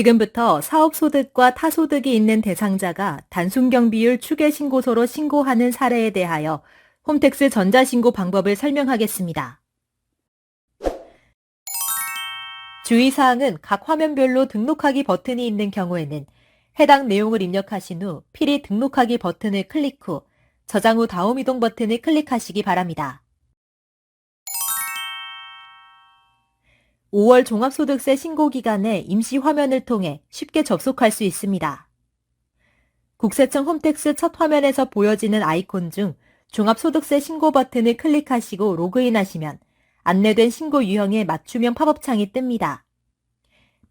지금부터 사업소득과 타소득이 있는 대상자가 단순경비율 추계신고서로 신고하는 사례에 대하여 홈택스 전자신고 방법을 설명하겠습니다. 주의사항은 각 화면별로 등록하기 버튼이 있는 경우에는 해당 내용을 입력하신 후 필히 등록하기 버튼을 클릭 후 저장 후 다음 이동 버튼을 클릭하시기 바랍니다. 5월 종합소득세 신고기간에 임시 화면을 통해 쉽게 접속할 수 있습니다. 국세청 홈택스 첫 화면에서 보여지는 아이콘 중 종합소득세 신고 버튼을 클릭하시고 로그인하시면 안내된 신고 유형의 맞춤형 팝업창이 뜹니다.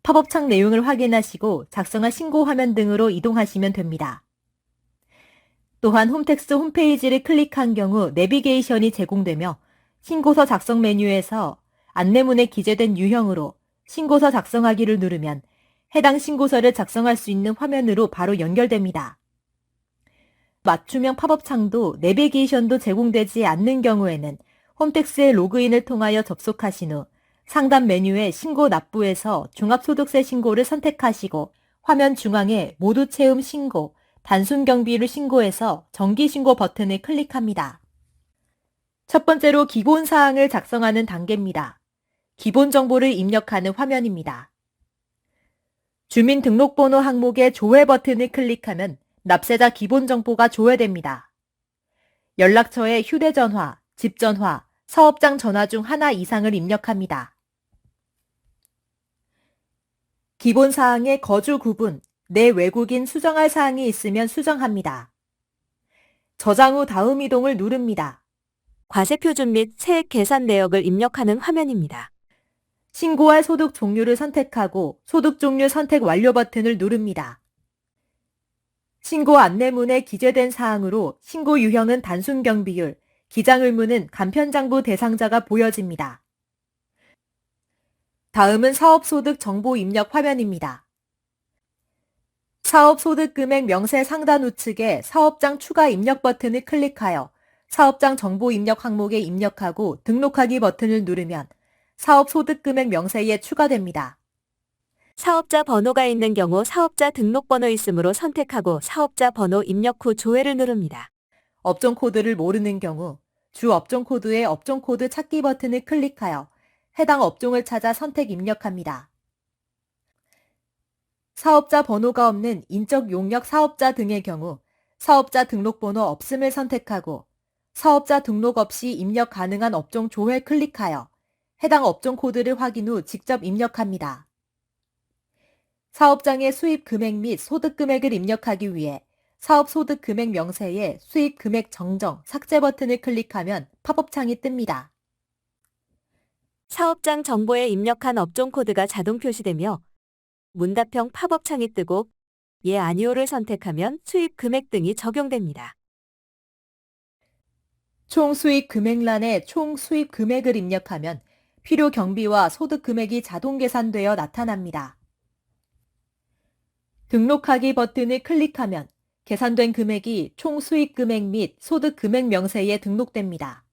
팝업창 내용을 확인하시고 작성한 신고 화면 등으로 이동하시면 됩니다. 또한 홈택스 홈페이지를 클릭한 경우 내비게이션이 제공되며 신고서 작성 메뉴에서 안내문에 기재된 유형으로 신고서 작성하기를 누르면 해당 신고서를 작성할 수 있는 화면으로 바로 연결됩니다. 맞춤형 팝업창도 내비게이션도 제공되지 않는 경우에는 홈택스의 로그인을 통하여 접속하신 후 상단 메뉴의 신고 납부에서 종합소득세 신고를 선택하시고 화면 중앙에 모두 채움 신고, 단순 경비를 신고해서 정기신고 버튼을 클릭합니다. 첫 번째로 기본사항을 작성하는 단계입니다. 기본 정보를 입력하는 화면입니다. 주민등록번호 항목의 조회 버튼을 클릭하면 납세자 기본 정보가 조회됩니다. 연락처에 휴대전화, 집전화, 사업장 전화 중 하나 이상을 입력합니다. 기본사항의 거주 구분, 내 외국인 수정할 사항이 있으면 수정합니다. 저장 후 다음 이동을 누릅니다. 과세표준 및 세액 계산 내역을 입력하는 화면입니다. 신고할 소득 종류를 선택하고 소득 종류 선택 완료 버튼을 누릅니다. 신고 안내문에 기재된 사항으로 신고 유형은 단순 경비율, 기장 의무는 간편장부 대상자가 보여집니다. 다음은 사업소득 정보 입력 화면입니다. 사업소득 금액 명세 상단 우측에 사업장 추가 입력 버튼을 클릭하여 사업장 정보 입력 항목에 입력하고 등록하기 버튼을 누르면 사업소득 금액 명세에 추가됩니다. 사업자 번호가 있는 경우 사업자 등록번호 있음으로 선택하고 사업자 번호 입력 후 조회를 누릅니다. 업종 코드를 모르는 경우 주 업종 코드의 업종 코드 찾기 버튼을 클릭하여 해당 업종을 찾아 선택 입력합니다. 사업자 번호가 없는 인적 용역 사업자 등의 경우 사업자 등록번호 없음을 선택하고 사업자 등록 없이 입력 가능한 업종 조회 클릭하여 해당 업종 코드를 확인 후 직접 입력합니다. 사업장의 수입 금액 및 소득 금액을 입력하기 위해 사업 소득 금액 명세에 수입 금액 정정, 삭제 버튼을 클릭하면 팝업창이 뜹니다. 사업장 정보에 입력한 업종 코드가 자동 표시되며 문답형 팝업창이 뜨고 예 아니오를 선택하면 수입 금액 등이 적용됩니다. 총 수입 금액란에 총 수입 금액을 입력하면 필요 경비와 소득 금액이 자동 계산되어 나타납니다. 등록하기 버튼을 클릭하면 계산된 금액이 총 수입 금액 및 소득 금액 명세에 등록됩니다.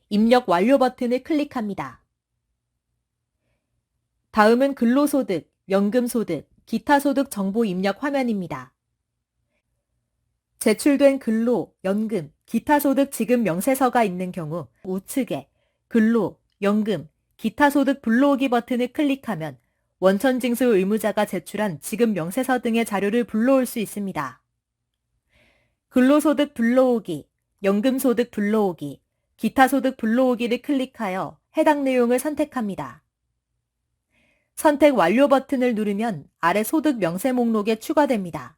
입력 완료 버튼을 클릭합니다. 다음은 근로소득, 연금소득, 기타 소득 정보 입력 화면입니다. 제출된 근로, 연금, 기타 소득 지급 명세서가 있는 경우 우측에 근로, 연금, 기타 소득 불러오기 버튼을 클릭하면 원천징수 의무자가 제출한 지급 명세서 등의 자료를 불러올 수 있습니다. 근로소득 불러오기, 연금소득 불러오기, 기타 소득 불러오기를 클릭하여 해당 내용을 선택합니다. 선택 완료 버튼을 누르면 아래 소득 명세 목록에 추가됩니다.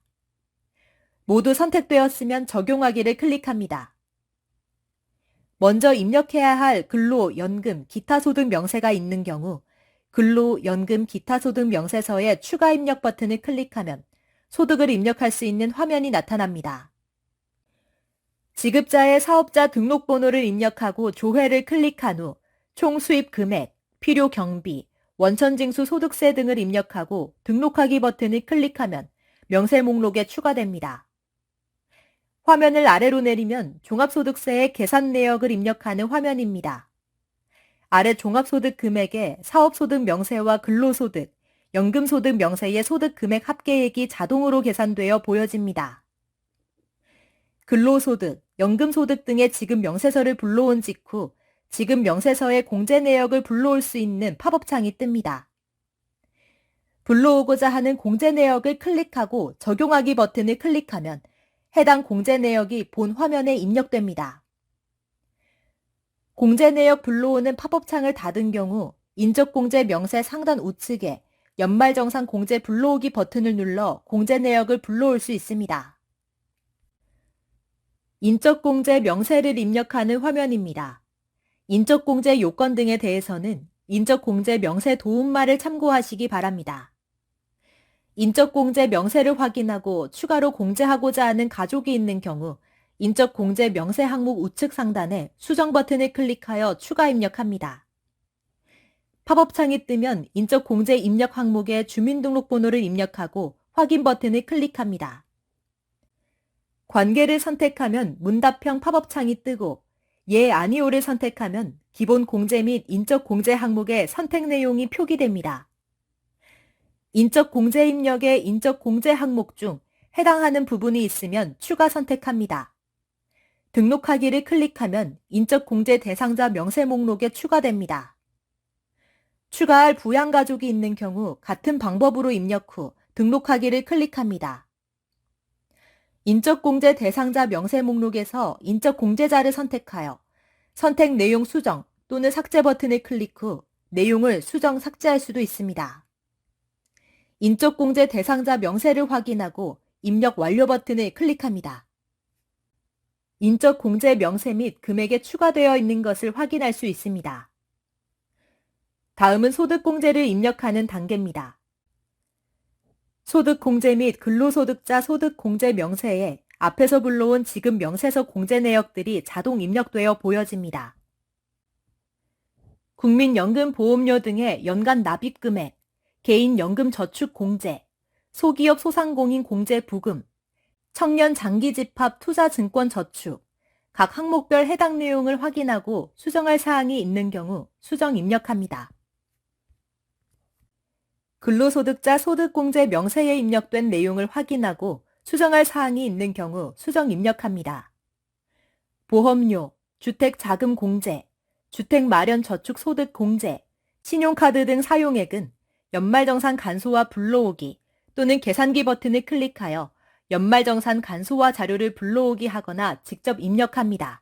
모두 선택되었으면 적용하기를 클릭합니다. 먼저 입력해야 할 근로, 연금, 기타 소득 명세가 있는 경우 근로, 연금, 기타 소득 명세서에 추가 입력 버튼을 클릭하면 소득을 입력할 수 있는 화면이 나타납니다. 지급자의 사업자 등록번호를 입력하고 조회를 클릭한 후 총 수입 금액, 필요 경비, 원천징수 소득세 등을 입력하고 등록하기 버튼을 클릭하면 명세 목록에 추가됩니다. 화면을 아래로 내리면 종합소득세의 계산 내역을 입력하는 화면입니다. 아래 종합소득 금액에 사업소득 명세와 근로소득, 연금소득 명세의 소득 금액 합계액이 자동으로 계산되어 보여집니다. 근로소득, 연금소득 등의 지급 명세서를 불러온 직후 지급 명세서의 공제 내역을 불러올 수 있는 팝업창이 뜹니다. 불러오고자 하는 공제 내역을 클릭하고 적용하기 버튼을 클릭하면 해당 공제 내역이 본 화면에 입력됩니다. 공제 내역 불러오는 팝업창을 닫은 경우 인적공제 명세 상단 우측에 연말정산 공제 불러오기 버튼을 눌러 공제 내역을 불러올 수 있습니다. 인적공제 명세를 입력하는 화면입니다. 인적공제 요건 등에 대해서는 인적공제 명세 도움말을 참고하시기 바랍니다. 인적공제 명세를 확인하고 추가로 공제하고자 하는 가족이 있는 경우 인적공제 명세 항목 우측 상단에 수정 버튼을 클릭하여 추가 입력합니다. 팝업창이 뜨면 인적공제 입력 항목에 주민등록번호를 입력하고 확인 버튼을 클릭합니다. 관계를 선택하면 문답형 팝업창이 뜨고 예 아니오를 선택하면 기본 공제 및 인적 공제 항목의 선택 내용이 표기됩니다. 인적 공제 입력의 인적 공제 항목 중 해당하는 부분이 있으면 추가 선택합니다. 등록하기를 클릭하면 인적 공제 대상자 명세 목록에 추가됩니다. 추가할 부양가족이 있는 경우 같은 방법으로 입력 후 등록하기를 클릭합니다. 인적공제 대상자 명세 목록에서 인적공제자를 선택하여 선택 내용 수정 또는 삭제 버튼을 클릭 후 내용을 수정 삭제할 수도 있습니다. 인적공제 대상자 명세를 확인하고 입력 완료 버튼을 클릭합니다. 인적공제 명세 및 금액에 추가되어 있는 것을 확인할 수 있습니다. 다음은 소득공제를 입력하는 단계입니다. 소득공제 및 근로소득자 소득공제 명세에 앞에서 불러온 지급 명세서 공제 내역들이 자동 입력되어 보여집니다. 국민연금보험료 등의 연간 납입금액, 개인연금저축공제, 소기업 소상공인 공제 부금, 청년 장기집합 투자증권저축, 각 항목별 해당 내용을 확인하고 수정할 사항이 있는 경우 수정 입력합니다. 근로소득자 소득공제 명세에 입력된 내용을 확인하고 수정할 사항이 있는 경우 수정 입력합니다. 보험료, 주택자금공제, 주택마련저축소득공제, 신용카드 등 사용액은 연말정산 간소화 불러오기 또는 계산기 버튼을 클릭하여 연말정산 간소화 자료를 불러오기 하거나 직접 입력합니다.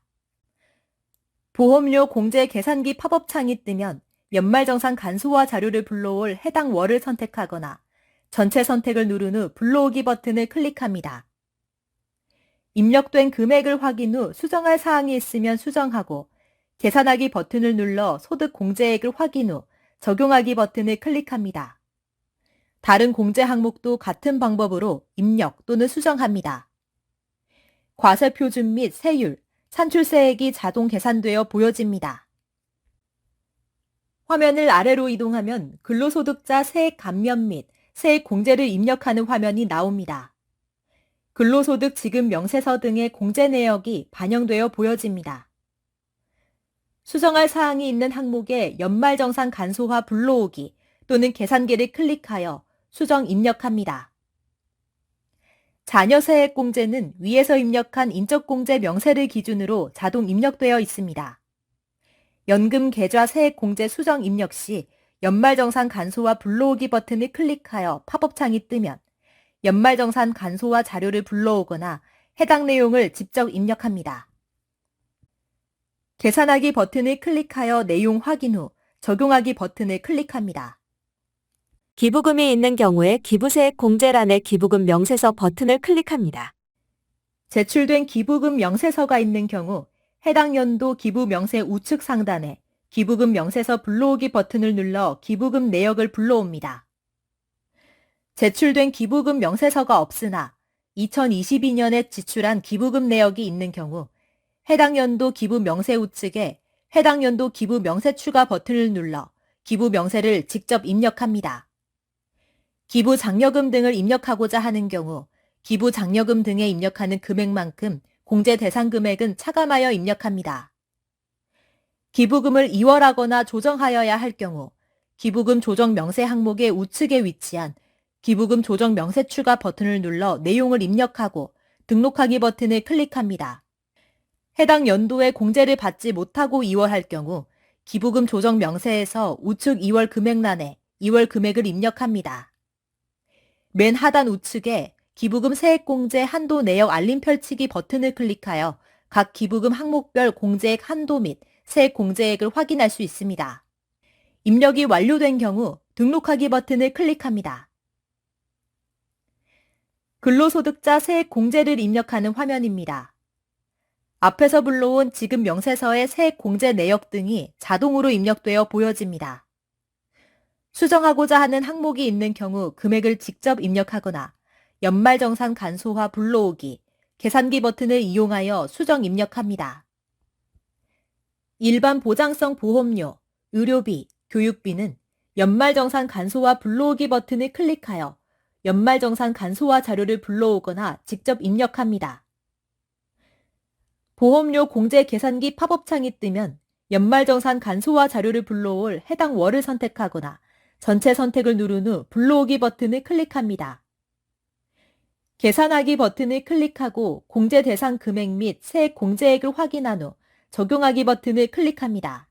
보험료 공제 계산기 팝업창이 뜨면 연말정산 간소화 자료를 불러올 해당 월을 선택하거나 전체 선택을 누른 후 불러오기 버튼을 클릭합니다. 입력된 금액을 확인 후 수정할 사항이 있으면 수정하고 계산하기 버튼을 눌러 소득 공제액을 확인 후 적용하기 버튼을 클릭합니다. 다른 공제 항목도 같은 방법으로 입력 또는 수정합니다. 과세표준 및 세율, 산출세액이 자동 계산되어 보여집니다. 화면을 아래로 이동하면 근로소득자 세액 감면 및 세액 공제를 입력하는 화면이 나옵니다. 근로소득 지급 명세서 등의 공제 내역이 반영되어 보여집니다. 수정할 사항이 있는 항목에 연말정산 간소화 불러오기 또는 계산기를 클릭하여 수정 입력합니다. 자녀세액 공제는 위에서 입력한 인적공제 명세를 기준으로 자동 입력되어 있습니다. 연금 계좌 세액 공제 수정 입력 시 연말정산 간소화 불러오기 버튼을 클릭하여 팝업창이 뜨면 연말정산 간소화 자료를 불러오거나 해당 내용을 직접 입력합니다. 계산하기 버튼을 클릭하여 내용 확인 후 적용하기 버튼을 클릭합니다. 기부금이 있는 경우에 기부세액 공제란의 기부금 명세서 버튼을 클릭합니다. 제출된 기부금 명세서가 있는 경우 해당 연도 기부 명세 우측 상단에 기부금 명세서 불러오기 버튼을 눌러 기부금 내역을 불러옵니다. 제출된 기부금 명세서가 없으나 2022년에 지출한 기부금 내역이 있는 경우 해당 연도 기부 명세 우측에 해당 연도 기부 명세 추가 버튼을 눌러 기부 명세를 직접 입력합니다. 기부 장려금 등을 입력하고자 하는 경우 기부 장려금 등에 입력하는 금액만큼 공제 대상 금액은 차감하여 입력합니다. 기부금을 이월하거나 조정하여야 할 경우 기부금 조정 명세 항목의 우측에 위치한 기부금 조정 명세 추가 버튼을 눌러 내용을 입력하고 등록하기 버튼을 클릭합니다. 해당 연도에 공제를 받지 못하고 이월할 경우 기부금 조정 명세에서 우측 2월 금액란에 2월 금액을 입력합니다. 맨 하단 우측에 기부금 세액공제 한도 내역 알림 펼치기 버튼을 클릭하여 각 기부금 항목별 공제액 한도 및 세액 공제액을 확인할 수 있습니다. 입력이 완료된 경우 등록하기 버튼을 클릭합니다. 근로소득자 세액 공제를 입력하는 화면입니다. 앞에서 불러온 지급 명세서의 세액 공제 내역 등이 자동으로 입력되어 보여집니다. 수정하고자 하는 항목이 있는 경우 금액을 직접 입력하거나 연말정산 간소화 불러오기, 계산기 버튼을 이용하여 수정 입력합니다. 일반 보장성 보험료, 의료비, 교육비는 연말정산 간소화 불러오기 버튼을 클릭하여 연말정산 간소화 자료를 불러오거나 직접 입력합니다. 보험료 공제 계산기 팝업창이 뜨면 연말정산 간소화 자료를 불러올 해당 월을 선택하거나 전체 선택을 누른 후 불러오기 버튼을 클릭합니다. 계산하기 버튼을 클릭하고 공제 대상 금액 및 세액 공제액을 확인한 후 적용하기 버튼을 클릭합니다.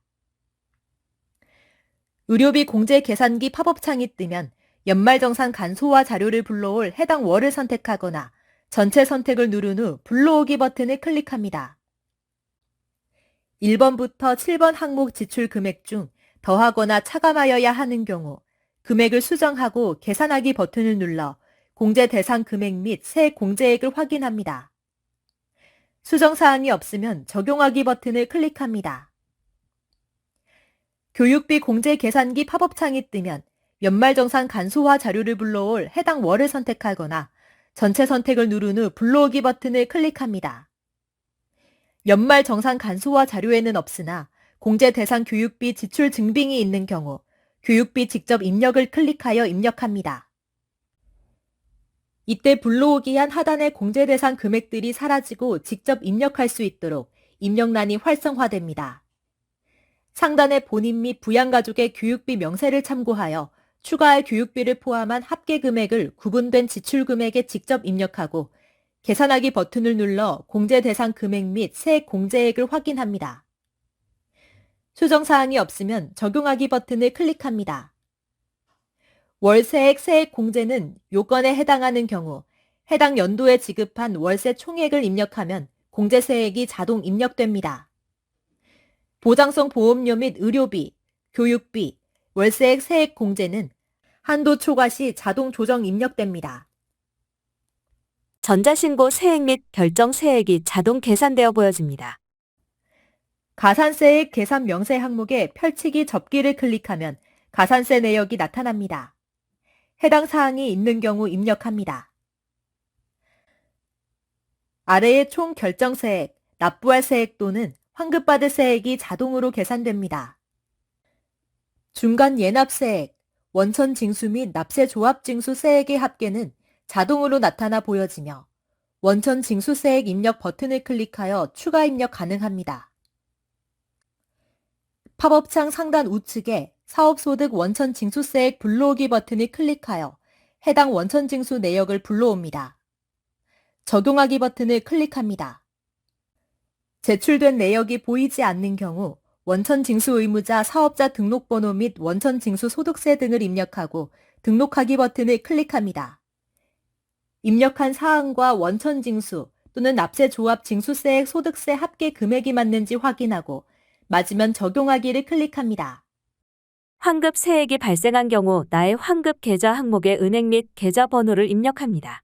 의료비 공제 계산기 팝업창이 뜨면 연말정산 간소화 자료를 불러올 해당 월을 선택하거나 전체 선택을 누른 후 불러오기 버튼을 클릭합니다. 1번부터 7번 항목 지출 금액 중 더하거나 차감하여야 하는 경우 금액을 수정하고 계산하기 버튼을 눌러 공제 대상 금액 및 세액 공제액을 확인합니다. 수정사항이 없으면 적용하기 버튼을 클릭합니다. 교육비 공제 계산기 팝업창이 뜨면 연말정산 간소화 자료를 불러올 해당 월을 선택하거나 전체 선택을 누른 후 불러오기 버튼을 클릭합니다. 연말정산 간소화 자료에는 없으나 공제 대상 교육비 지출 증빙이 있는 경우 교육비 직접 입력을 클릭하여 입력합니다. 이때 불러오기 한 하단의 공제 대상 금액들이 사라지고 직접 입력할 수 있도록 입력란이 활성화됩니다. 상단의 본인 및 부양가족의 교육비 명세를 참고하여 추가할 교육비를 포함한 합계 금액을 구분된 지출 금액에 직접 입력하고 계산하기 버튼을 눌러 공제 대상 금액 및 세액 공제액을 확인합니다. 수정사항이 없으면 적용하기 버튼을 클릭합니다. 월세액 세액 공제는 요건에 해당하는 경우 해당 연도에 지급한 월세 총액을 입력하면 공제세액이 자동 입력됩니다. 보장성 보험료 및 의료비, 교육비, 월세액 세액 공제는 한도 초과 시 자동 조정 입력됩니다. 전자신고 세액 및 결정 세액이 자동 계산되어 보여집니다. 가산세액 계산 명세 항목에 펼치기 접기를 클릭하면 가산세 내역이 나타납니다. 해당 사항이 있는 경우 입력합니다. 아래의 총 결정세액, 납부할 세액 또는 환급받을 세액이 자동으로 계산됩니다. 중간 예납세액, 원천 징수 및 납세 조합 징수 세액의 합계는 자동으로 나타나 보여지며 원천 징수세액 입력 버튼을 클릭하여 추가 입력 가능합니다. 팝업창 상단 우측에 사업소득 원천 징수세액 불러오기 버튼을 클릭하여 해당 원천 징수 내역을 불러옵니다. 적용하기 버튼을 클릭합니다. 제출된 내역이 보이지 않는 경우 원천 징수 의무자 사업자 등록번호 및 원천 징수 소득세 등을 입력하고 등록하기 버튼을 클릭합니다. 입력한 사항과 원천 징수 또는 납세 조합 징수세액 소득세 합계 금액이 맞는지 확인하고 맞으면 적용하기를 클릭합니다. 환급 세액이 발생한 경우 나의 환급 계좌 항목의 은행 및 계좌 번호를 입력합니다.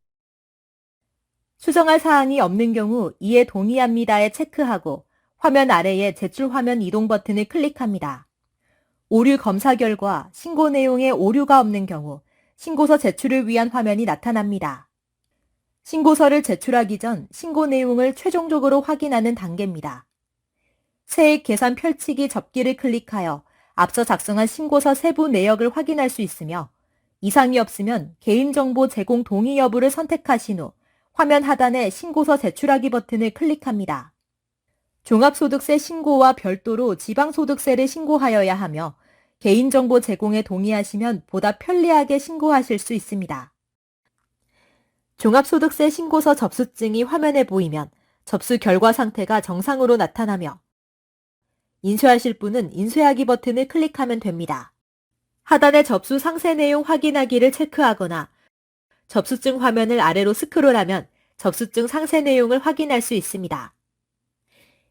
수정할 사항이 없는 경우 이에 동의합니다에 체크하고 화면 아래에 제출 화면 이동 버튼을 클릭합니다. 오류 검사 결과 신고 내용에 오류가 없는 경우 신고서 제출을 위한 화면이 나타납니다. 신고서를 제출하기 전 신고 내용을 최종적으로 확인하는 단계입니다. 세액 계산 펼치기 접기를 클릭하여 앞서 작성한 신고서 세부 내역을 확인할 수 있으며 이상이 없으면 개인정보 제공 동의 여부를 선택하신 후 화면 하단에 신고서 제출하기 버튼을 클릭합니다. 종합소득세 신고와 별도로 지방소득세를 신고하여야 하며 개인정보 제공에 동의하시면 보다 편리하게 신고하실 수 있습니다. 종합소득세 신고서 접수증이 화면에 보이면 접수 결과 상태가 정상으로 나타나며 인쇄하실 분은 인쇄하기 버튼을 클릭하면 됩니다. 하단의 접수 상세 내용 확인하기를 체크하거나 접수증 화면을 아래로 스크롤하면 접수증 상세 내용을 확인할 수 있습니다.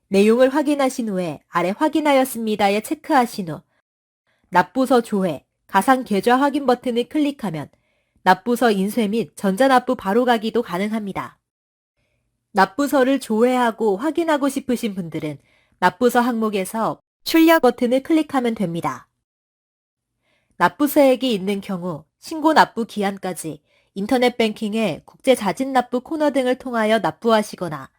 내용을 확인하신 후에 아래 확인하였습니다에 체크하신 후 납부서 조회, 가상 계좌 확인 버튼을 클릭하면 납부서 인쇄 및 전자납부 바로가기도 가능합니다. 납부서를 조회하고 확인하고 싶으신 분들은 납부서 항목에서 출력 버튼을 클릭하면 됩니다. 납부서액이 있는 경우 신고 납부 기한까지 인터넷 뱅킹의 국제 자진 납부 코너 등을 통하여 납부하시거나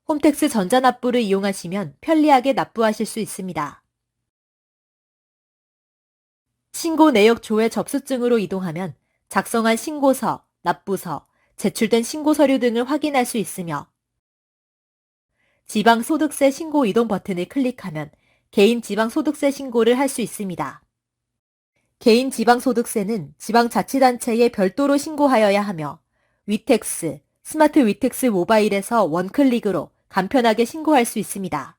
홈택스 전자납부를 이용하시면 편리하게 납부하실 수 있습니다. 신고 내역 조회 접수증으로 이동하면 작성한 신고서, 납부서, 제출된 신고 서류 등을 확인할 수 있으며 지방소득세 신고 이동 버튼을 클릭하면 개인 지방소득세 신고를 할 수 있습니다. 개인 지방소득세는 지방자치단체에 별도로 신고하여야 하며 위택스, 스마트 위택스 모바일에서 원클릭으로 간편하게 신고할 수 있습니다.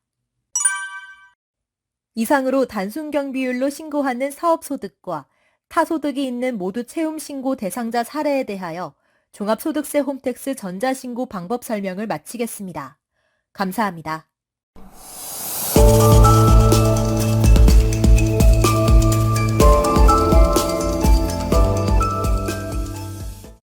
이상으로 단순 경비율로 신고하는 사업소득과 타소득이 있는 모두 채움신고 대상자 사례에 대하여 종합소득세 홈택스 전자신고 방법 설명을 마치겠습니다. 감사합니다.